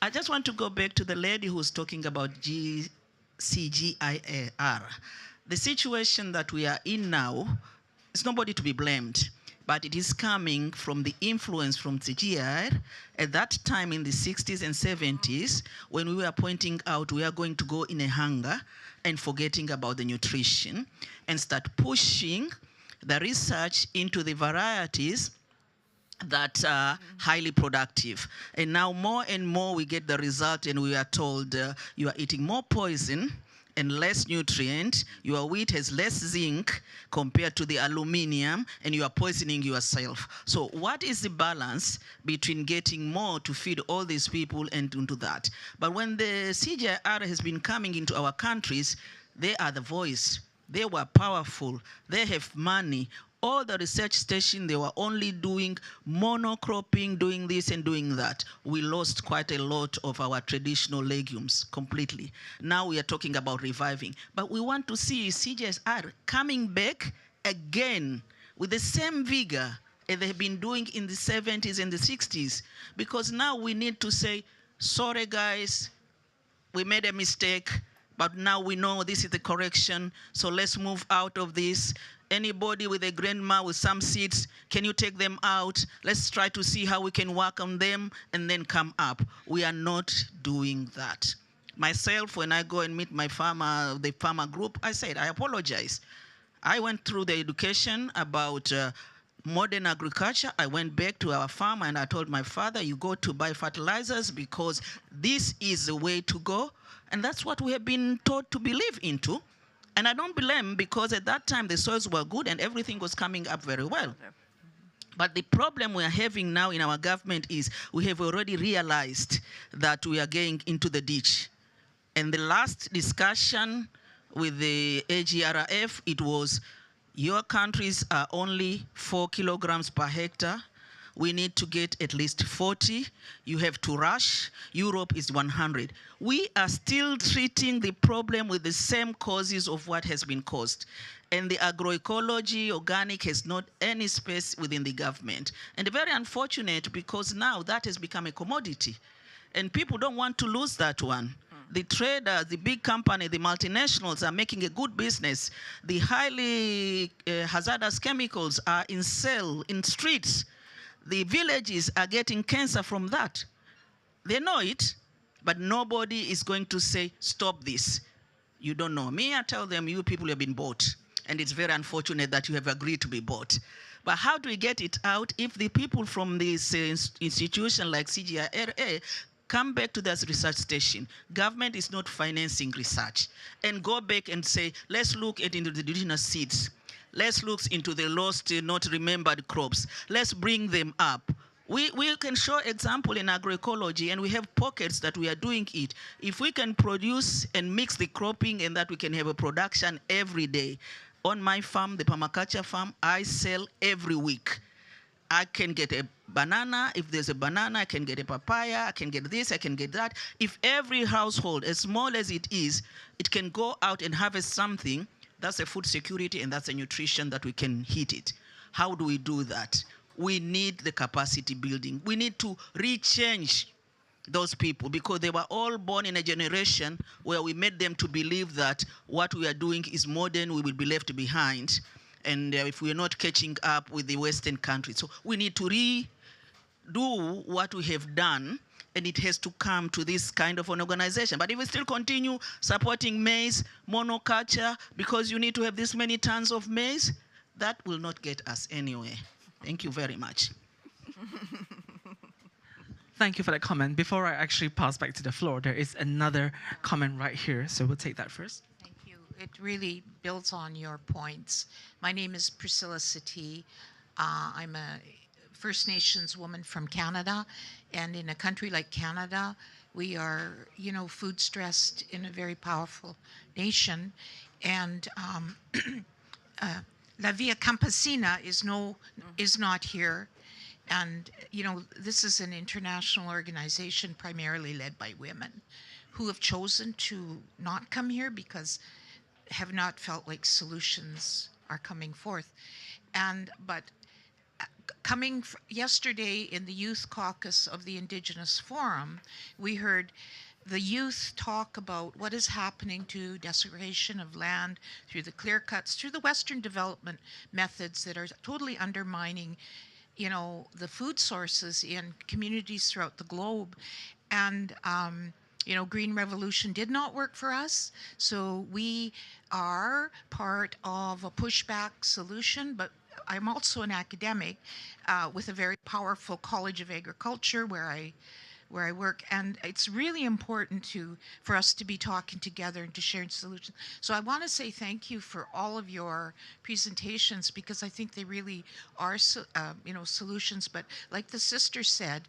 I just want to go back to the lady who's talking about CGIAR. The situation that we are in now is nobody to be blamed, but it is coming from the influence from CGIAR at that time in the 60s and 70s, when we were pointing out we are going to go in a hunger and forgetting about the nutrition and start pushing the research into the varieties that are highly productive. And now more and more we get the result, and we are told you are eating more poison and less nutrient, your wheat has less zinc compared to the aluminium, and you are poisoning yourself. So what is the balance between getting more to feed all these people and into that? But when the CGIAR has been coming into our countries, they are the voice. They were powerful. They have money. All the research stations, they were only doing monocropping, doing this and doing that. We lost quite a lot of our traditional legumes completely. Now we are talking about reviving. But we want to see CGSR coming back again with the same vigor as they've been doing in the 70s and the 60s. Because now we need to say, sorry guys, we made a mistake, but now we know this is the correction, so let's move out of this. Anybody with a grandma with some seeds, can you take them out? Let's try to see how we can work on them and then come up. We are not doing that. Myself, when I go and meet my farmer, the farmer group, I said, I apologize. I went through the education about modern agriculture. I went back to our farm and I told my father, you go to buy fertilizers because this is the way to go. And that's what we have been taught to believe into. And I don't blame, because at that time the soils were good and everything was coming up very well. But the problem we are having now in our government is we have already realized that we are getting into the ditch. And the last discussion with the AGRF, it was, your countries are only 4 kilograms per hectare. We need to get at least 40. You have to rush. Europe is 100. We are still treating the problem with the same causes of what has been caused. And the agroecology, organic, has not any space within the government. And very unfortunate, because now that has become a commodity. And people don't want to lose that one. The traders, the big company, the multinationals are making a good business. The highly hazardous chemicals are in sale in streets. The villages are getting cancer from that. They know it, but nobody is going to say, stop this. You don't know. Me, I tell them, you people have been bought. And it's very unfortunate that you have agreed to be bought. But how do we get it out if the people from this institution like CGIRA come back to this research station? Government is not financing research. And go back and say, let's look at indigenous seeds. Let's look into the lost, not remembered crops. Let's bring them up. We can show example in agroecology, and we have pockets that we are doing it. If we can produce and mix the cropping, and that we can have a production every day. On my farm, the permaculture farm, I sell every week. I can get a banana. If there's a banana, I can get a papaya. I can get this, I can get that. If every household, as small as it is, it can go out and harvest something, that's a food security, and that's a nutrition that we can hit it. How do we do that? We need the capacity building. We need to rechange those people, because they were all born in a generation where we made them to believe that what we are doing is modern, we will be left behind. And if we are not catching up with the Western countries. So we need to redo what we have done, and it has to come to this kind of an organization. But if we still continue supporting maize, monoculture, because you need to have this many tons of maize, that will not get us anywhere. Thank you very much. Thank you for that comment. Before I actually pass back to the floor, there is another comment right here, so we'll take that first. Thank you. it really builds on your points. My name is Priscilla Satie. I'm a First Nations woman from Canada, and in a country like Canada, we are, food stressed in a very powerful nation, and La Via Campesina is not here. And, this is an international organization primarily led by women who have chosen to not come here because have not felt like solutions are coming forth. But yesterday in the youth caucus of the Indigenous Forum, we heard the youth talk about what is happening to desecration of land through the clear cuts, through the Western development methods that are totally undermining the food sources in communities throughout the globe. And, Green Revolution did not work for us. So we are part of a pushback solution, but I'm also an academic with a very powerful College of Agriculture where I work, and it's really important for us to be talking together and to share solutions. So I want to say thank you for all of your presentations, because I think they really are, solutions. But like the sister said,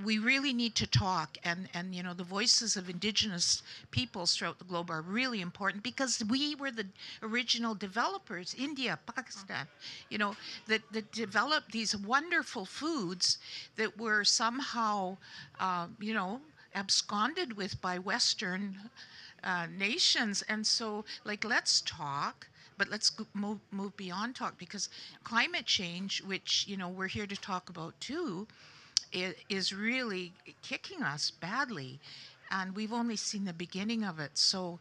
we really need to talk, and the voices of Indigenous peoples throughout the globe are really important, because we were the original developers, India, Pakistan, that developed these wonderful foods that were somehow, absconded with by Western nations. And so, let's talk. But let's move beyond talk, because climate change, which we're here to talk about too, is really kicking us badly, and we've only seen the beginning of it. So,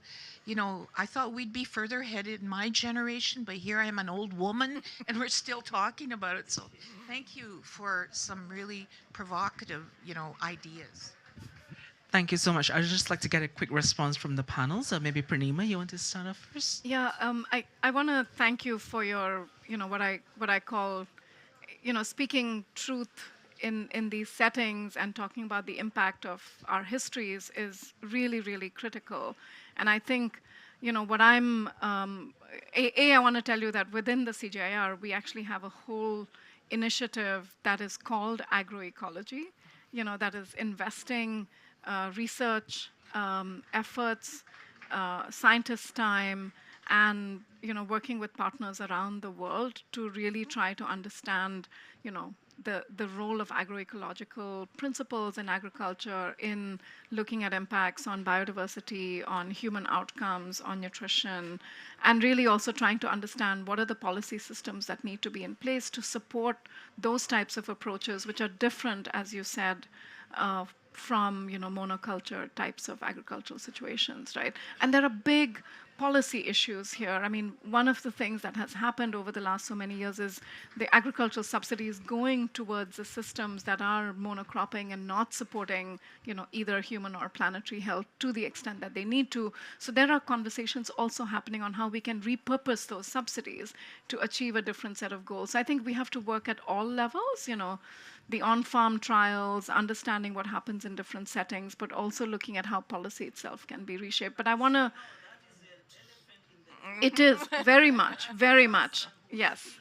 I thought we'd be further ahead in my generation, but here I am, an old woman, and we're still talking about it. So thank you for some really provocative, ideas. Thank you so much. I'd just like to get a quick response from the panel. So maybe Purnima, you want to start off first? Yeah, I want to thank you for your, what I call, speaking truth in these settings and talking about the impact of our histories is really, really critical. And I think, what I'm, I want to tell you that within the CGIAR, we actually have a whole initiative that is called agroecology, that is investing research efforts, scientist time, and working with partners around the world to really try to understand the role of agroecological principles in agriculture in looking at impacts on biodiversity, on human outcomes, on nutrition, and really also trying to understand what are the policy systems that need to be in place to support those types of approaches, which are different, as you said, from monoculture types of agricultural situations, right? And there are big policy issues here. I mean, one of the things that has happened over the last so many years is the agricultural subsidies going towards the systems that are monocropping and not supporting, either human or planetary health to the extent that they need to. So there are conversations also happening on how we can repurpose those subsidies to achieve a different set of goals. So I think we have to work at all levels, the on-farm trials, understanding what happens in different settings, but also looking at how policy itself can be reshaped. But I want to... It is, very much, yes.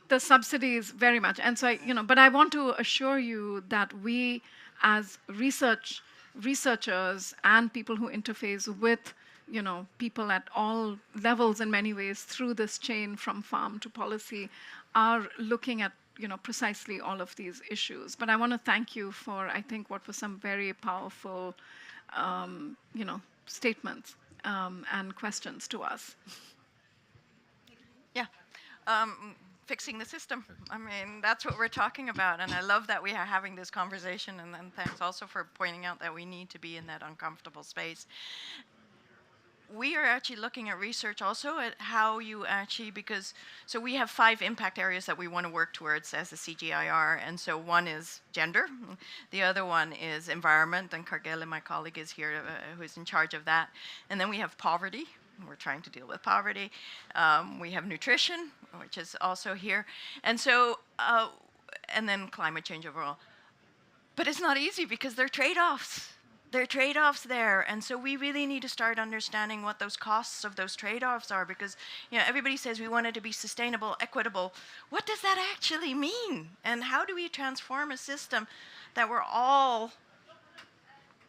The subsidies, very much. And so, but I want to assure you that we, as researchers and people who interface with, people at all levels in many ways through this chain from farm to policy, are looking at, precisely all of these issues. But I want to thank you for, I think, what were some very powerful, statements. And questions to us. Yeah. Fixing the system. I mean, that's what we're talking about. And I love that we are having this conversation. And then thanks also for pointing out that we need to be in that uncomfortable space. We are actually looking at research also at how you actually, so we have 5 impact areas that we want to work towards as a CGIAR. And so one is gender. The other one is environment. And Cargill, my colleague, is here who's in charge of that. And then we have poverty. We're trying to deal with poverty. We have nutrition, which is also here. And so, and then climate change overall. But it's not easy because there are trade-offs. There are trade-offs there, and so we really need to start understanding what those costs of those trade-offs are, because everybody says we want it to be sustainable, equitable. What does that actually mean? And how do we transform a system that we're all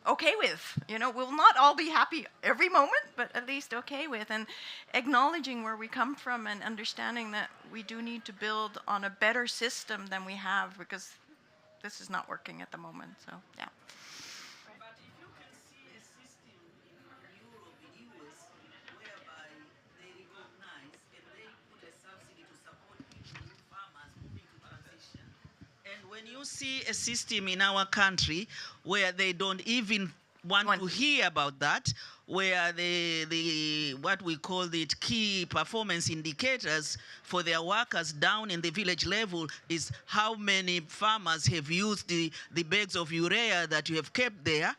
okay with? We'll not all be happy every moment, but at least okay with, and acknowledging where we come from and understanding that we do need to build on a better system than we have, because this is not working at the moment. So, yeah. But if you can see a system in Europe, in US, whereby they recognize and they put a subsidy to support people, farmers moving to transition, and when you see a system in our country where they don't even want to hear about that, where the what we call the key performance indicators for their workers down in the village level is how many farmers have used the bags of urea that you have kept there.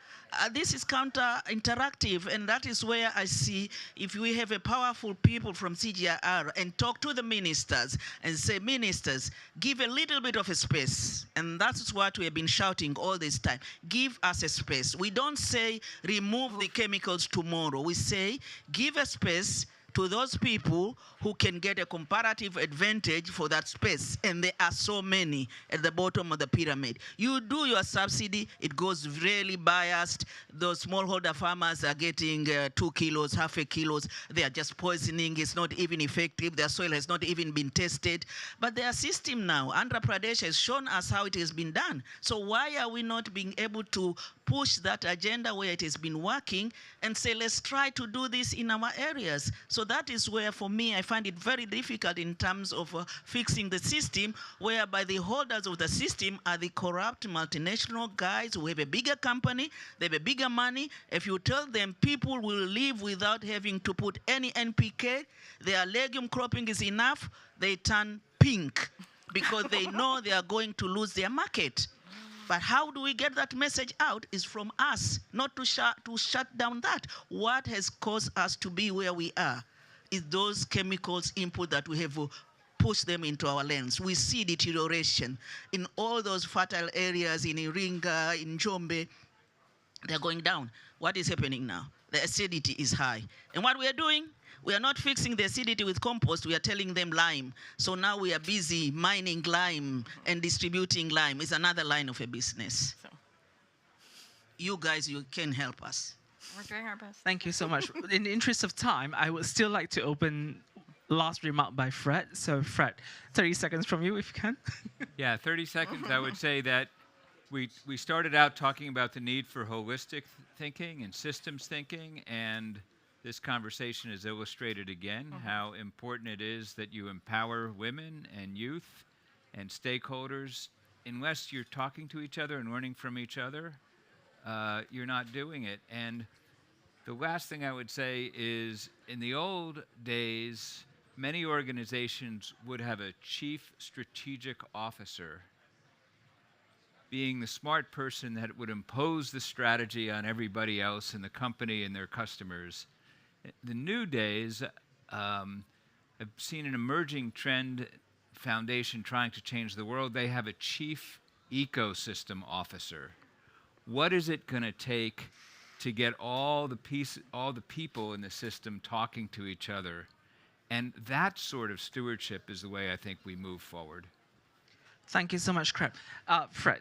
This is counter-interactive, and that is where I see if we have a powerful people from CGIAR and talk to the ministers and say, ministers, give a little bit of a space. And that's what we have been shouting all this time. Give us a space. We don't say remove the chemicals tomorrow. We say give a space to those people who can get a comparative advantage for that space. And there are so many at the bottom of the pyramid. You do your subsidy, it goes really biased. Those smallholder farmers are getting 2 kilos, half a kilos. They are just poisoning. It's not even effective. Their soil has not even been tested. But their system now, Andhra Pradesh has shown us how it has been done. So why are we not being able to push that agenda where it has been working and say, let's try to do this in our areas? So that is where, for me, I find it very difficult in terms of fixing the system, whereby the holders of the system are the corrupt multinational guys who have a bigger company, they have a bigger money. If you tell them people will live without having to put any NPK, their legume cropping is enough, they turn pink because they know they are going to lose their market. But how do we get that message out is from us, not to shut down that. What has caused us to be where we are is those chemicals input that we have pushed them into our lands. We see deterioration in all those fertile areas in Iringa, in Njombe. They're going down. What is happening now? The acidity is high. And what we are doing, we are not fixing the acidity with compost. We are telling them lime. So now we are busy mining lime and distributing lime. It's another line of a business. So, you guys, you can help us. We're doing our best. Thank you so much. In the interest of time, I would still like to open last remark by Fred. So Fred, 30 seconds from you if you can. Yeah, 30 seconds. I would say that we started out talking about the need for holistic thinking and systems thinking, and this conversation has illustrated again how important it is that you empower women and youth and stakeholders. Unless you're talking to each other and learning from each other, you're not doing it. And the last thing I would say is, in the old days, many organizations would have a chief strategic officer being the smart person that would impose the strategy on everybody else in the company and their customers. The new days, I've seen an emerging trend foundation trying to change the world. They have a chief ecosystem officer. What is it going to take to get all the people in the system talking to each other? And that sort of stewardship is the way I think we move forward. Thank you so much, Fred.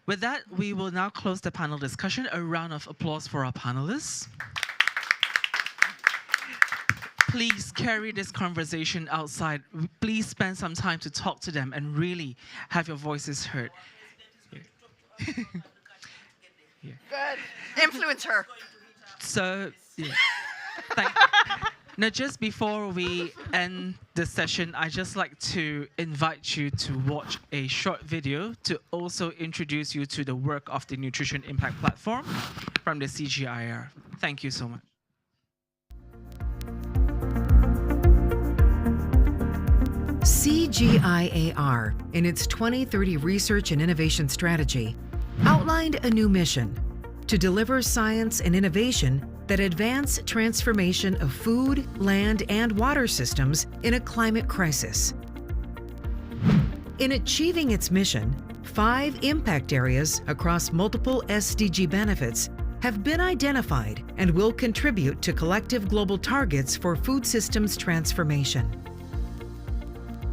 With that, we will now close the panel discussion. A round of applause for our panelists. Please carry this conversation outside. Please spend some time to talk to them and really have your voices heard. Yeah. Good. Influence her. So, yeah. Now, just before we end the session, I'd just like to invite you to watch a short video to also introduce you to the work of the Nutrition Impact Platform from the CGIAR. Thank you so much. CGIAR, in its 2030 Research and Innovation Strategy, outlined a new mission to deliver science and innovation that advance transformation of food, land, and water systems in a climate crisis. In achieving its mission, 5 impact areas across multiple SDG benefits have been identified and will contribute to collective global targets for food systems transformation.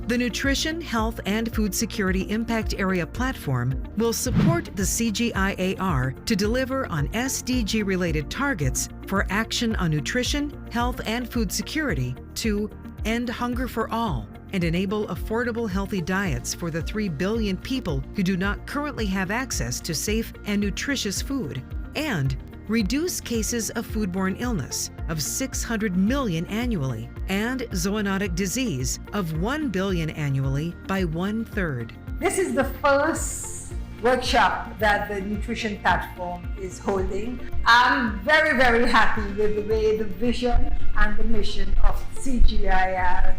The Nutrition, Health, and Food Security Impact Area Platform will support the CGIAR to deliver on SDG-related targets for action on nutrition, health, and food security to end hunger for all and enable affordable, healthy diets for the 3 billion people who do not currently have access to safe and nutritious food, and reduce cases of foodborne illness of 600 million annually and zoonotic disease of 1 billion annually by 1/3. This is the first workshop that the Nutrition Platform is holding. I'm very, very happy with the way the vision and the mission of CGIAR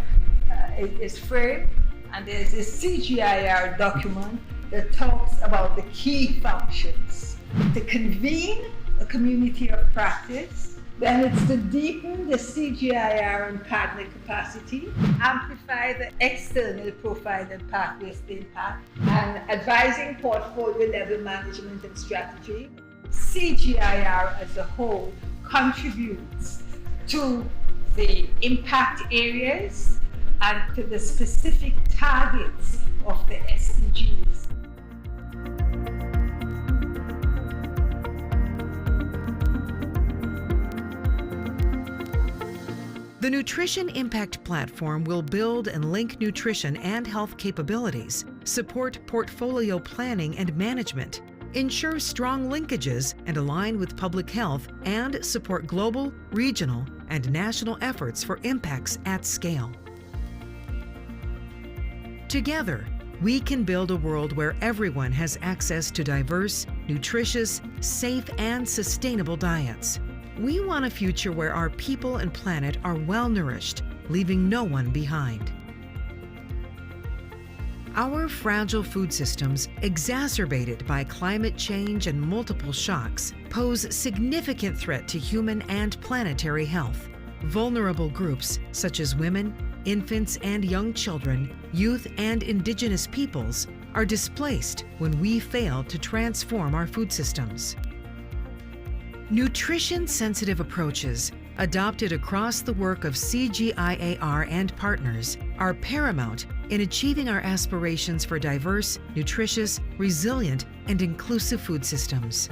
is framed, and there's a CGIAR document that talks about the key functions: to convene a community of practice, then it's to deepen the CGIAR and partner capacity, amplify the external profile and pathways to impact, and advising portfolio level management and strategy. CGIAR as a whole contributes to the impact areas and to the specific targets of the SDGs. The Nutrition Impact Platform will build and link nutrition and health capabilities, support portfolio planning and management, ensure strong linkages and align with public health, and support global, regional, and national efforts for impacts at scale. Together, we can build a world where everyone has access to diverse, nutritious, safe, and sustainable diets. We want a future where our people and planet are well-nourished, leaving no one behind. Our fragile food systems, exacerbated by climate change and multiple shocks, pose significant threat to human and planetary health. Vulnerable groups such as women, infants and young children, youth and indigenous peoples are displaced when we fail to transform our food systems. Nutrition-sensitive approaches, adopted across the work of CGIAR and partners, are paramount in achieving our aspirations for diverse, nutritious, resilient, and inclusive food systems.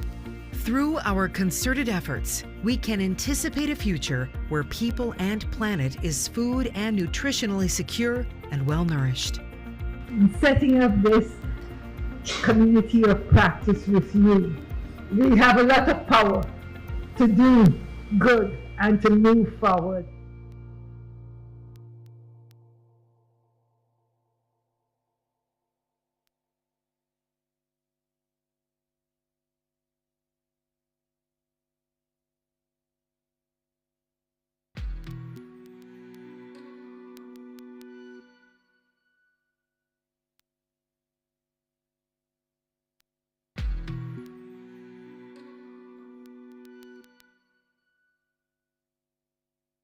Through our concerted efforts, we can anticipate a future where people and planet is food and nutritionally secure and well-nourished. In setting up this community of practice with you, we have a lot of power to do good and to move forward.